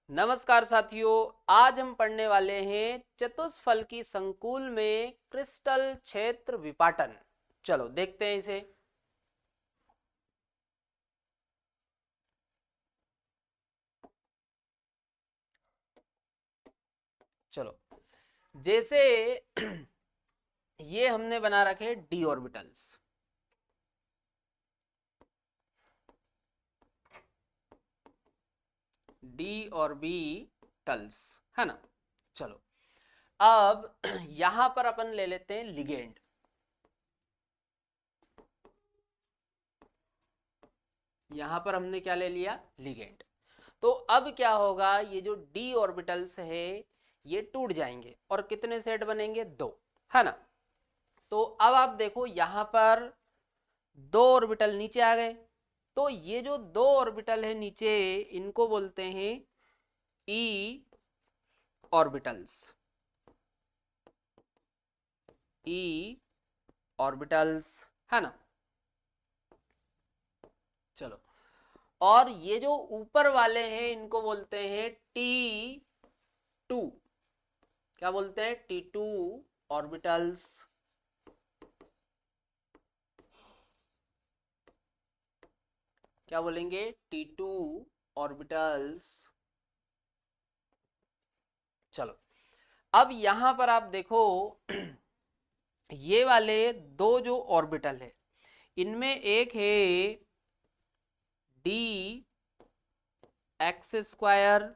नमस्कार साथियों, आज हम पढ़ने वाले हैं चतुष्फल की संकुल में क्रिस्टल क्षेत्र विपाटन। चलो देखते हैं इसे। चलो, जैसे ये हमने बना रखे डी ऑर्बिटल्स। डी ऑर्बिटल्स है ना। चलो, अब यहां पर अपन ले लेते हैं लिगेंड। यहां पर हमने क्या ले लिया? लिगेंड। तो अब क्या होगा, ये जो डी ऑर्बिटल्स है ये टूट जाएंगे और कितने सेट बनेंगे? दो, है ना। तो अब आप देखो यहां पर दो ऑर्बिटल नीचे आ गए। तो ये जो दो ऑर्बिटल है नीचे, इनको बोलते हैं ई ऑर्बिटल्स। ई ऑर्बिटल्स, है ना। चलो, और ये जो ऊपर वाले हैं इनको बोलते हैं टी टू। क्या बोलते हैं? T two orbitals. क्या बोलेंगे? T two orbitals. चलो, अब यहां पर आप देखो ये वाले दो जो ऑर्बिटल है इनमें एक है D X square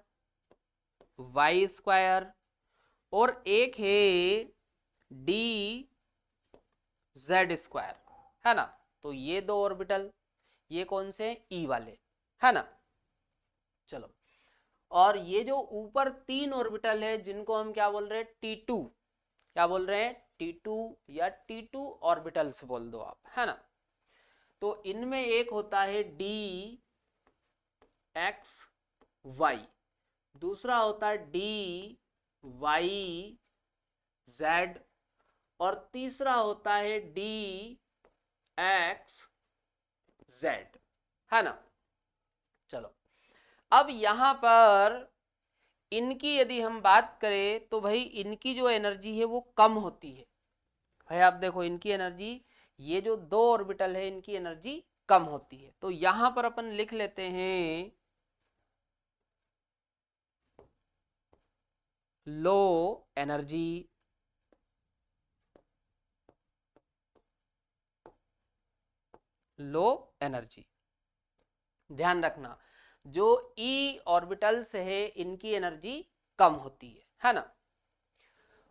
Y square और एक है डी जेड स्क्वायर, है ना। तो ये दो ऑर्बिटल, ये कौन से? ई वाले, है ना। चलो, और ये जो ऊपर तीन ऑर्बिटल है जिनको हम क्या बोल रहे हैं? T two. क्या बोल रहे हैं? टी टू या टी टू ऑर्बिटल्स बोल दो आप, है ना। तो इनमें एक होता है डी एक्स वाई, दूसरा होता है डी वाई जेड और तीसरा होता है डी एक्स जेड, है ना। चलो, अब यहां पर इनकी यदि हम बात करें तो भाई इनकी जो एनर्जी है वो कम होती है। भाई आप देखो इनकी एनर्जी, ये जो दो ऑर्बिटल है इनकी एनर्जी कम होती है। तो यहां पर अपन लिख लेते हैं लो एनर्जी। लो एनर्जी, ध्यान रखना, जो ई ऑर्बिटल्स है इनकी एनर्जी कम होती है ना।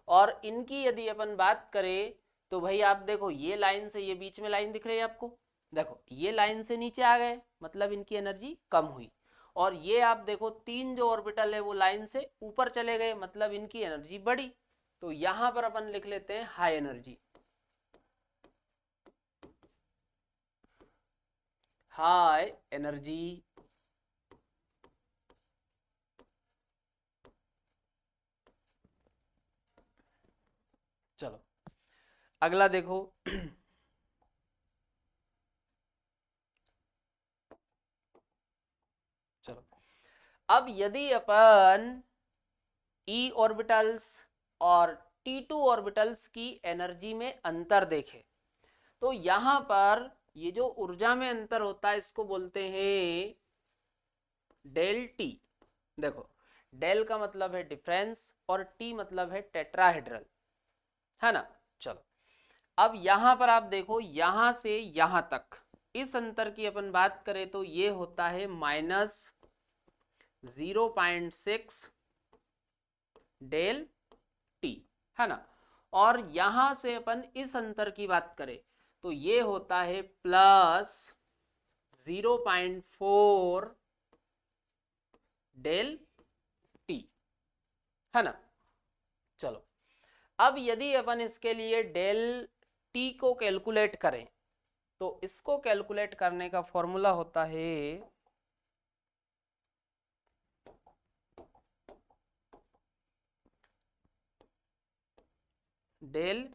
और इनकी यदि अपन बात करें तो भाई आप देखो ये लाइन से ये बीच में लाइन दिख रही है आपको, देखो ये लाइन से नीचे आ गए मतलब इनकी एनर्जी कम हुई। और ये आप देखो तीन जो ऑर्बिटल है वो लाइन से ऊपर चले गए मतलब इनकी एनर्जी बढ़ी। तो यहां पर अपन लिख लेते हैं हाई एनर्जी। High energy. चलो, अगला देखो चलो, अब यदि अपन ई ऑर्बिटल्स और टी टू ऑर्बिटल्स की एनर्जी में अंतर देखें तो यहां पर ये जो ऊर्जा में अंतर होता है इसको बोलते हैं डेल टी। देखो, डेल का मतलब है डिफरेंस और टी मतलब है टेट्राहेड्रल, है ना। चलो, अब यहां पर आप देखो यहां से यहां तक इस अंतर की अपन बात करें तो ये होता है -0.6 डेल टी, है ना। और यहां से अपन इस अंतर की बात करें तो ये होता है +0.4 डेल टी, है ना। चलो, अब यदि अपन इसके लिए डेल टी को कैलकुलेट करें तो इसको कैलकुलेट करने का फॉर्मूला होता है डेल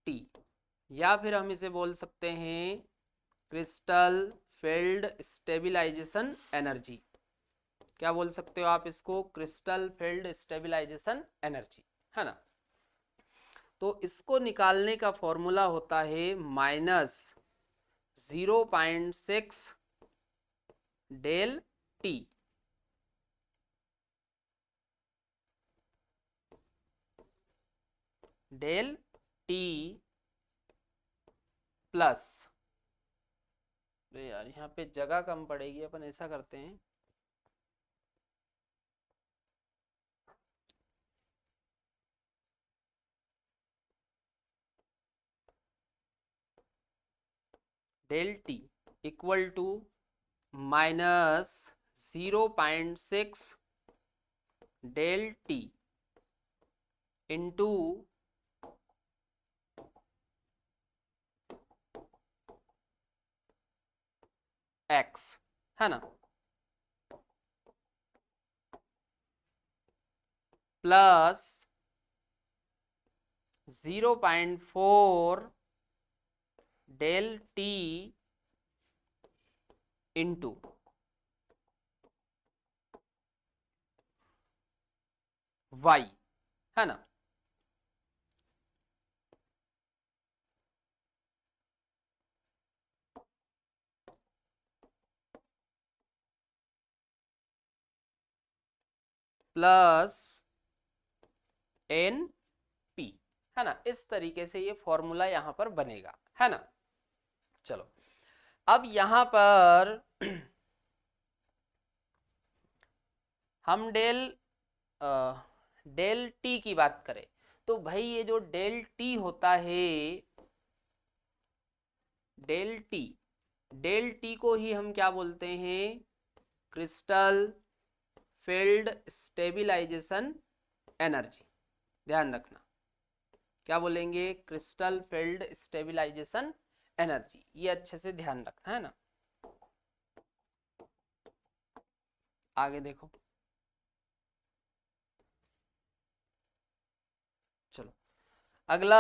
टी, या फिर हम इसे बोल सकते हैं क्रिस्टल फील्ड स्टेबिलाईजेशन एनर्जी। क्या बोल सकते हो आप इसको, क्रिस्टल फील्ड स्टेबलाइजेशन एनर्जी, है ना। तो इसको निकालने का फॉर्मूला होता है -0.6 del T, del T plus, यार यहाँ पे जगह कम पड़ेगी, अपन ऐसा करते हैं del T equal to -0.6 del T into X, है ना, plus 0.4 del T into Y, है ना। प्लस एन पी, है ना। इस तरीके से ये फॉर्मूला यहां पर बनेगा, है ना। चलो अब यहां पर हम डेल टी की बात करें तो भाई ये जो डेल टी होता है, डेल टी को ही हम क्या बोलते हैं, क्रिस्टल फील्ड स्टेबलाइजेशन एनर्जी। ध्यान रखना, क्या बोलेंगे, क्रिस्टल फील्ड स्टेबलाइजेशन एनर्जी, ये अच्छे से ध्यान रखना, है ना। आगे देखो, चलो अगला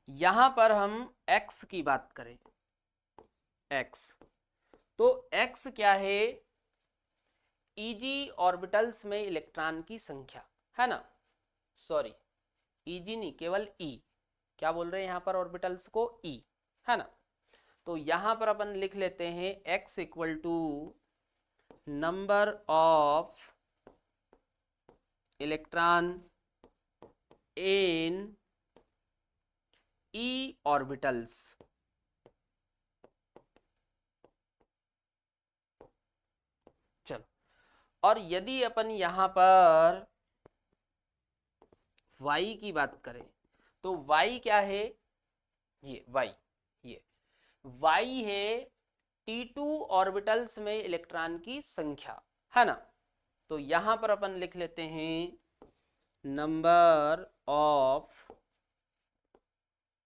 यहां पर हम x की बात करें, x, तो x क्या है, ईजी ऑर्बिटल्स में इलेक्ट्रॉन की संख्या, है ना। सॉरी, ईजी नहीं, केवल ई, क्या बोल रहे हैं यहाँ पर ऑर्बिटल्स को, ई, है ना। तो यहां पर अपन लिख लेते हैं x equal to number of electron in E orbitals, चलो। और यदि अपन यहां पर y की बात करें तो y क्या है, ये y, ये y है T2 ऑर्बिटल्स में इलेक्ट्रॉन की संख्या, है ना। तो यहां पर अपन लिख लेते हैं number of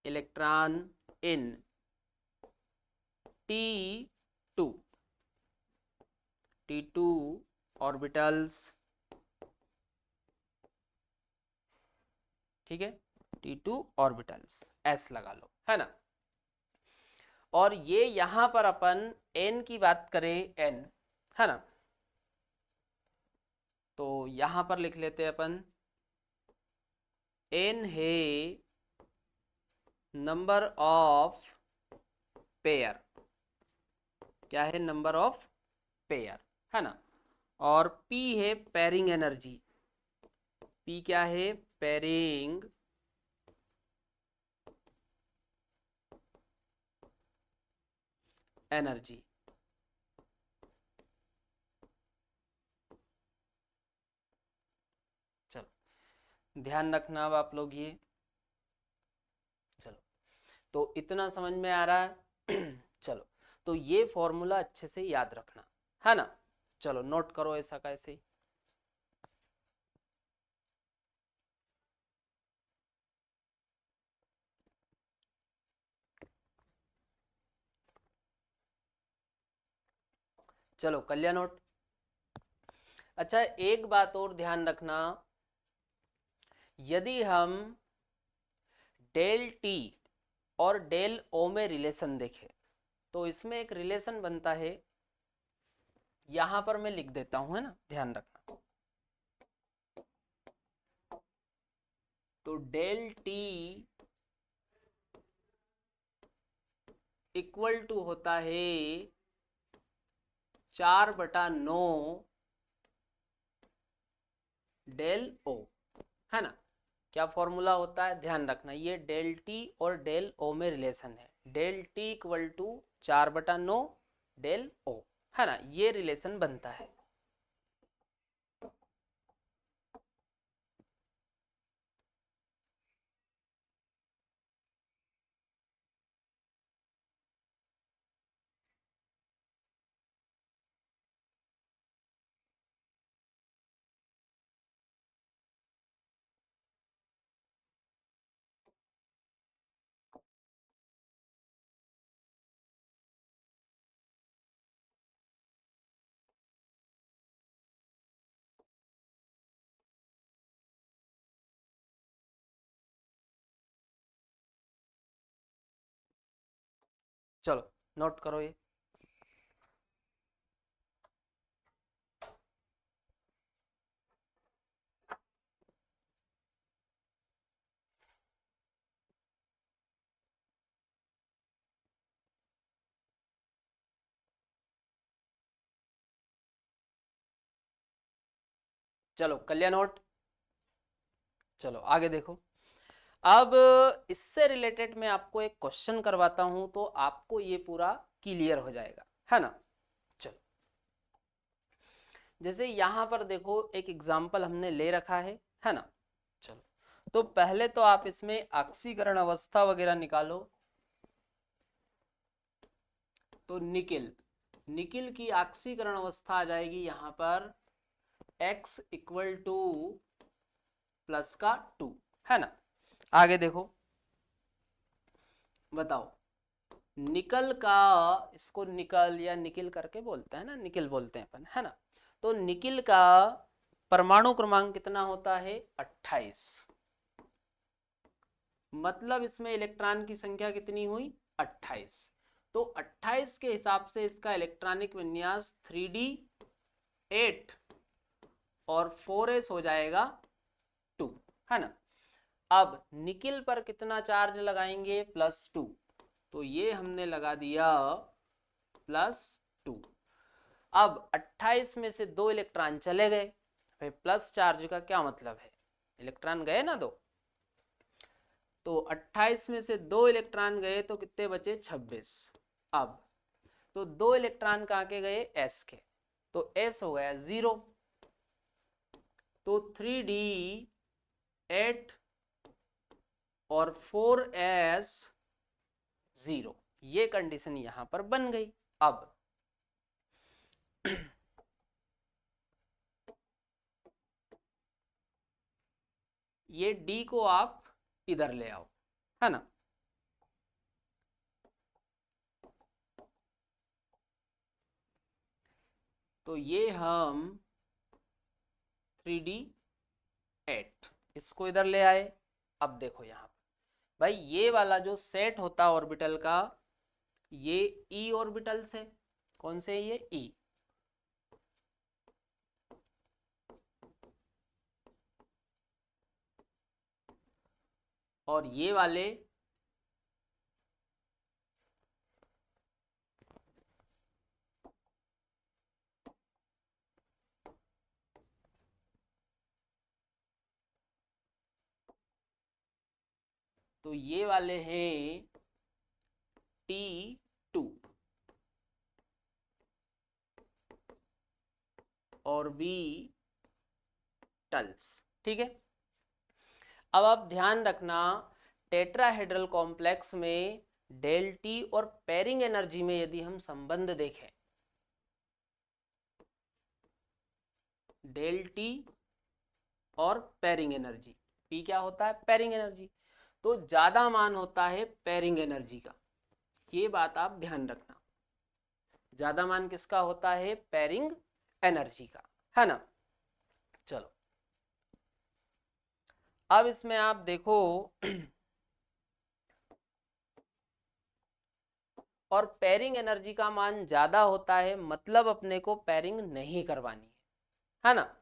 electron in T2, T2 orbitals, ठीक है, T2 ऑर्बिटल्स, S लगा लो, है ना। और ये यहां पर अपन n की बात करें, n, है ना, तो यहां पर लिख लेते हैं अपन n है नंबर ऑफ पेयर, क्या है, नंबर ऑफ पेयर, है ना। और p है पेयरिंग एनर्जी, p क्या है, पेयरिंग एनर्जी। चलो ध्यान रखना अब आप लोग ये, चलो तो इतना समझ में आ रहा है चलो, तो ये फॉर्मूला अच्छे से याद रखना, है ना। चलो नोट करो ऐसा कैसे, चलो कल्याण नोट। अच्छा एक बात और ध्यान रखना, यदि हम डेल टी और डेल ओ में रिलेशन देखें तो इसमें एक रिलेशन बनता है यहां पर मैं लिख देता हूं, है ना, ध्यान रखना। तो डेल टी इक्वल टू होता है 4/9 डेल ओ, है ना। क्या फॉर्मूला होता है, ध्यान रखना, ये डेल टी और डेल ओ में रिलेशन है। Del T equal to 4/9 del O, है ना, ये रिलेशन बनता है। चलो नोट करो ये। चलो कर लिया नोट। चलो आगे देखो। अब इससे रिलेटेड मैं आपको एक क्वेश्चन करवाता हूं, तो आपको ये पूरा क्लियर हो जाएगा, है ना। चलो, जैसे यहां पर देखो एक एग्जाम्पल हमने ले रखा है ना। चलो, तो पहले तो आप इसमें ऑक्सीकरण अवस्था वगैरह निकालो। तो निकिल, निकिल की ऑक्सीकरण अवस्था आ जाएगी यहां पर x इक्वल टू +2, है ना। आगे देखो, बताओ निकल का, इसको निकल या निकिल करके बोलते हैं ना, निकिल बोलते हैं अपन, है ना। तो निकिल का परमाणु क्रमांक कितना होता है, 28। मतलब इसमें इलेक्ट्रॉन की संख्या कितनी हुई, 28। तो 28 के हिसाब से इसका इलेक्ट्रॉनिक विन्यास 3d8 और 4s हो जाएगा 2, है ना। अब निकिल पर कितना चार्ज लगाएंगे, +2। तो ये हमने लगा दिया +2। अब 28 में से 2 इलेक्ट्रॉन चले गए, भाई प्लस चार्ज का क्या मतलब है, इलेक्ट्रॉन गए ना 2। तो 28 में से 2 इलेक्ट्रॉन गए तो कितने बचे, 26। अब तो 2 इलेक्ट्रॉन कहाँ के गए, s के, तो s हो गया 0। तो 3d8 और 4s 0, ये कंडीशन यहां पर बन गई। अब ये d को आप इधर ले आओ, है ना। तो ये हम 3d8 इसको इधर ले आए। अब देखो यहाँ भाई, ये वाला जो सेट होता ऑर्बिटल का, ये e ऑर्बिटल्स है। कौन से, ये e। और ये वाले तो ये वाले हैं T2 और B टल्स, ठीक है। अब आप ध्यान रखना, टेट्राहेड्रल कॉम्प्लेक्स में डेल टी और पेयरिंग एनर्जी में यदि हम संबंध देखें, डेल टी और पेयरिंग एनर्जी, पी क्या होता है, पेयरिंग एनर्जी, तो ज्यादा मान होता है पेयरिंग एनर्जी का। ये बात आप ध्यान रखना, ज्यादा मान किसका होता है, पेयरिंग एनर्जी का, है ना। चलो, अब इसमें आप देखो और पेयरिंग एनर्जी का मान ज्यादा होता है, मतलब अपने को पेयरिंग नहीं करवानी है ना।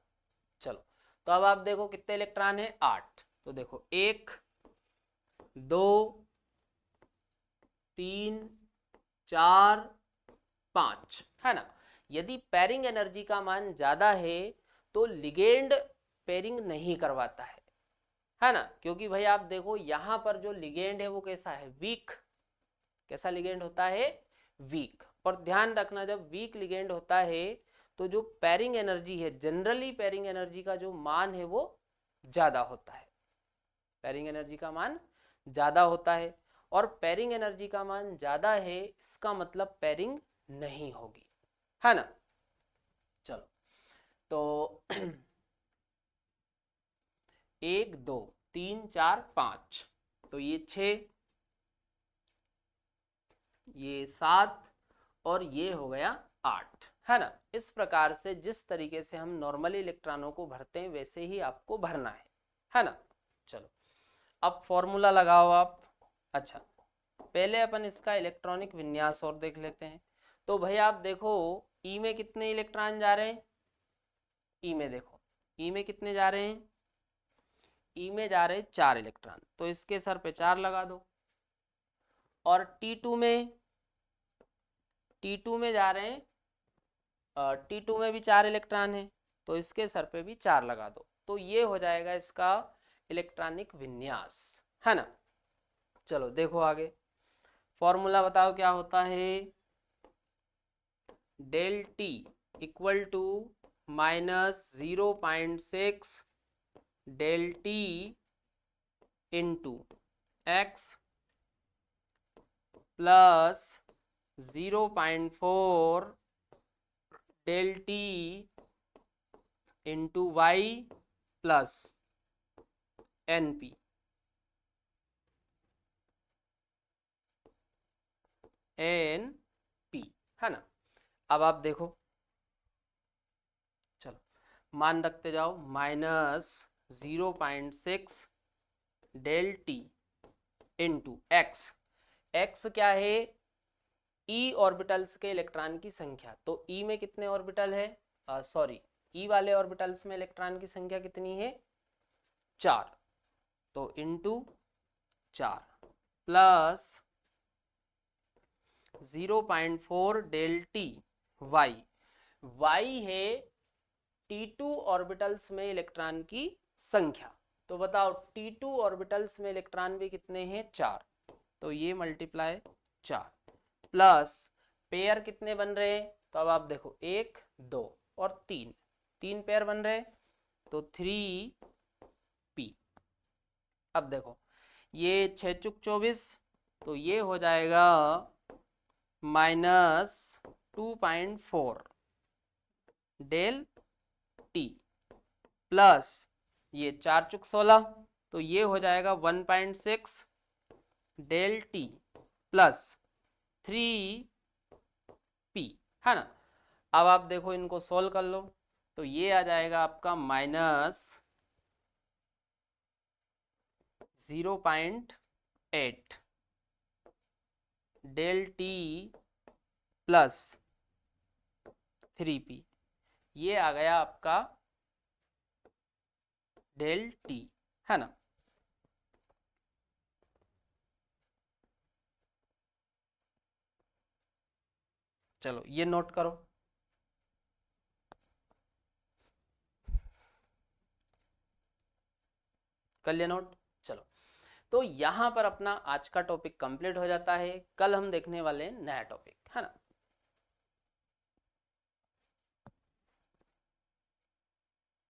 चलो, तो अब आप देखो कितने इलेक्ट्रॉन है, 8। तो देखो 1 2 3 4 5, है ना। यदि पेयरिंग एनर्जी का मान ज्यादा है तो लिगेंड पेयरिंग नहीं करवाता है ना। क्योंकि भाई आप देखो यहां पर जो लिगेंड है वो कैसा है, वीक। कैसा लिगेंड होता है, वीक। और ध्यान रखना, जब वीक लिगेंड होता है तो जो पेयरिंग एनर्जी है, जनरली पेयरिंग एनर्जी का जो मान है वो ज्यादा होता है। पेयरिंग एनर्जी का मान ज्यादा होता है, और पेयरिंग एनर्जी का मान ज्यादा है इसका मतलब पेयरिंग नहीं होगी, है ना। चलो, तो 1 2 3 4 5, तो ये 6, ये 7, और ये हो गया 8, है ना। इस प्रकार से जिस तरीके से हम नॉर्मली इलेक्ट्रॉनों को भरते हैं वैसे ही आपको भरना है ना। चलो, अब फॉर्मूला लगाओ आप। अच्छा, पहले अपन इसका इलेक्ट्रॉनिक विन्यास और देख लेते हैं। तो भाई आप देखो ई में कितने इलेक्ट्रॉन जा रहे हैं, ई में देखो, ई में कितने जा रहे हैं, ई में जा रहे हैं 4 इलेक्ट्रॉन, तो इसके सर पे 4 लगा दो। और T2 में, T2 में जा रहे हैं, T2 में भी 4 इलेक्ट्रॉन है, तो इसके सर पे भी 4 लगा दो। तो ये हो जाएगा इसका इलेक्ट्रॉनिक विन्यास, है ना। चलो देखो आगे, फॉर्मूला बताओ क्या होता है, del T equal to -0.6 del T into X plus 0.4 del T into Y plus N P, है ना। अब आप देखो, चलो मान रखते जाओ, -0.6 del T into x, x क्या है, ई ऑर्बिटल्स के इलेक्ट्रॉन की संख्या। तो ई में कितने ऑर्बिटल है, सॉरी, ई वाले ऑर्बिटल्स में इलेक्ट्रॉन की संख्या कितनी है, 4, तो into 4 plus 0.4 del t y, y है T2 ऑर्बिटल्स में इलेक्ट्रॉन की संख्या। तो बताओ T2 ऑर्बिटल्स में इलेक्ट्रॉन भी कितने हैं, 4, तो ये मल्टीप्लाई 4 प्लस पेयर कितने बन रहे हैं, तो अब आप देखो 1 2 और 3, 3 पेयर बन रहे, तो 3p। अब देखो ये 6 चुक 24, तो ये हो जाएगा -2.4 डेल टी प्लस ये 4 चुक 16, तो ये हो जाएगा 1.6 डेल टी प्लस 3p, है ना। अब आप देखो इनको सोल्व कर लो, तो ये आ जाएगा आपका -0.8 डेल टी प्लस 3p, ये आ गया आपका डेल टी, है ना। चलो ये नोट करो, कर लिया नोट। चलो, तो यहां पर अपना आज का टॉपिक कंप्लीट हो जाता है, कल हम देखने वाले हैं नया टॉपिक, है ना।